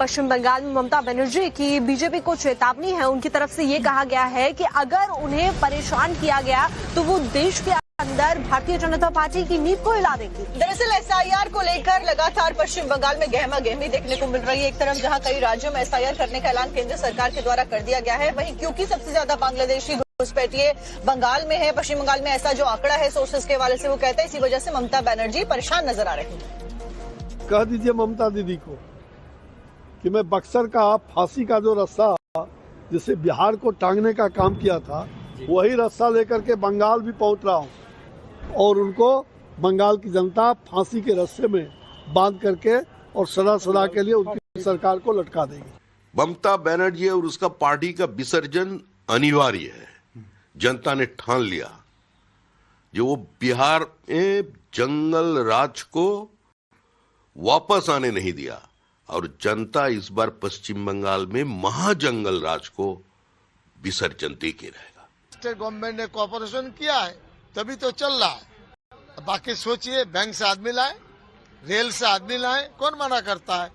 पश्चिम बंगाल में ममता बनर्जी की बीजेपी को चेतावनी है। उनकी तरफ से ये कहा गया है कि अगर उन्हें परेशान किया गया तो वो देश के अंदर भारतीय जनता पार्टी की नींव को हिला देंगी। दरअसल एसआईआर को लेकर लगातार पश्चिम बंगाल में गहमा गहमी देखने को मिल रही है। एक तरफ जहां कई राज्यों में एसआईआर करने का ऐलान केंद्र सरकार के द्वारा कर दिया गया है, वहीं क्योंकि सबसे ज्यादा बांग्लादेशी घुसपैठिए बंगाल में है, पश्चिम बंगाल में ऐसा जो आंकड़ा है सोर्सेज के हवाले से वो कहते हैं, इसी वजह से ममता बनर्जी परेशान नजर आ रही है। कह दीजिए ममता दीदी को कि मैं बक्सर का फांसी का जो रास्ता जिसे बिहार को टांगने का काम किया था, वही रास्ता लेकर के बंगाल भी पहुंच रहा हूं और उनको बंगाल की जनता फांसी के रास्ते में बांध करके और सदा सदा के लिए उनकी सरकार को लटका देगी। ममता बनर्जी और उसका पार्टी का विसर्जन अनिवार्य है। जनता ने ठान लिया, जो वो बिहार में जंगल राज को वापस आने नहीं दिया और जनता इस बार पश्चिम बंगाल में महाजंगल राज को विसर्जन दे के रहेगा। स्टेट गवर्नमेंट ने कोऑपरेशन किया है तभी तो चल रहा है। बाकी सोचिए, बैंक से आदमी लाए, रेल से आदमी लाए, कौन मना करता है,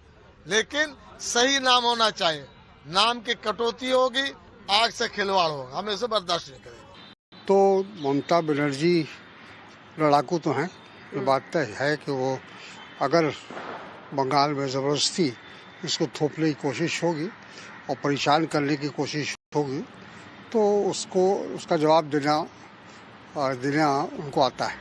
लेकिन सही नाम होना चाहिए। नाम की कटौती होगी, आग से खिलवाड़ होगा, हम इसे बर्दाश्त नहीं करेंगे। तो ममता बनर्जी लड़ाकू तो हैं, ये बात तय है कि वो अगर बंगाल में ज़बरदस्ती इसको थोपने की कोशिश होगी और परेशान करने की कोशिश होगी तो उसका जवाब देना उनको आता है।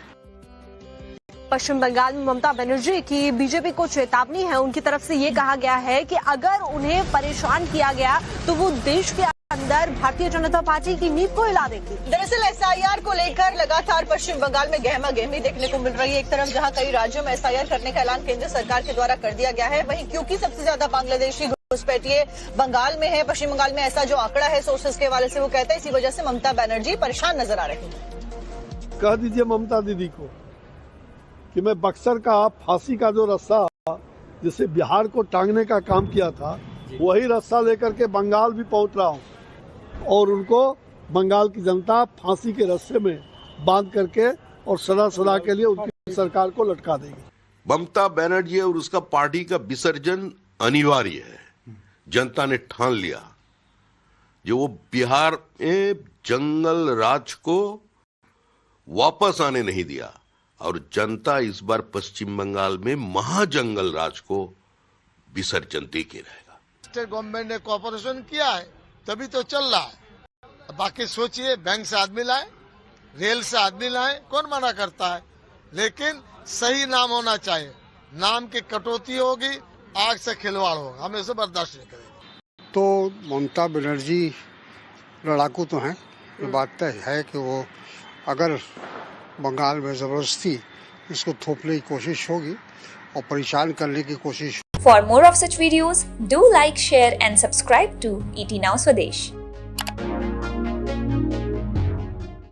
पश्चिम बंगाल में ममता बनर्जी की बीजेपी को चेतावनी है। उनकी तरफ से ये कहा गया है कि अगर उन्हें परेशान किया गया तो वो देश के अंदर भारतीय जनता पार्टी की नींव को हिला देंगी। दरअसल एसआईआर को लेकर लगातार पश्चिम बंगाल में गहमा गहमी देखने को मिल रही है। एक तरफ जहां कई राज्यों में एसआईआर करने का ऐलान केंद्र सरकार के द्वारा कर दिया गया है, वहीं क्योंकि सबसे ज्यादा बांग्लादेशी घुसपैठिए बंगाल में है, पश्चिम बंगाल में ऐसा जो आंकड़ा है सोर्सेज के हवाले से वो कहते हैं, इसी वजह से ममता बनर्जी परेशान नजर आ रही है। कह दीजिए ममता दीदी को कि मैं बक्सर का फांसी का जो रास्ता जिसे बिहार को टांगने का काम किया था, वही रास्ता लेकर के बंगाल भी पहुंच रहा हूं और उनको बंगाल की जनता फांसी के रास्ते में बांध करके और सदा सदा के लिए उनकी सरकार को लटका देगी। ममता बनर्जी और उसका पार्टी का विसर्जन अनिवार्य है। जनता ने ठान लिया, जो वो बिहार में जंगल राज को वापस आने नहीं दिया और जनता इस बार पश्चिम बंगाल में महाजंगल राज को विसर्जन दे के रहेगा। स्टेट गवर्नमेंट ने कोऑपरेशन किया है तभी तो चल रहा है। बाकी सोचिए, बैंक से आदमी लाए, रेल से आदमी लाए, कौन मना करता है, लेकिन सही नाम होना चाहिए। नाम की कटौती होगी, आग से खिलवाड़ होगा, हम इसे बर्दाश्त नहीं करेंगे। तो ममता बनर्जी लड़ाकू तो हैं, ये बात तय है कि वो अगर बंगाल में ज़बरदस्ती इसको थोपने की कोशिश होगी और परेशान करने की कोशिश। For more of such videos, do like, share and subscribe to ET Now Swadesh.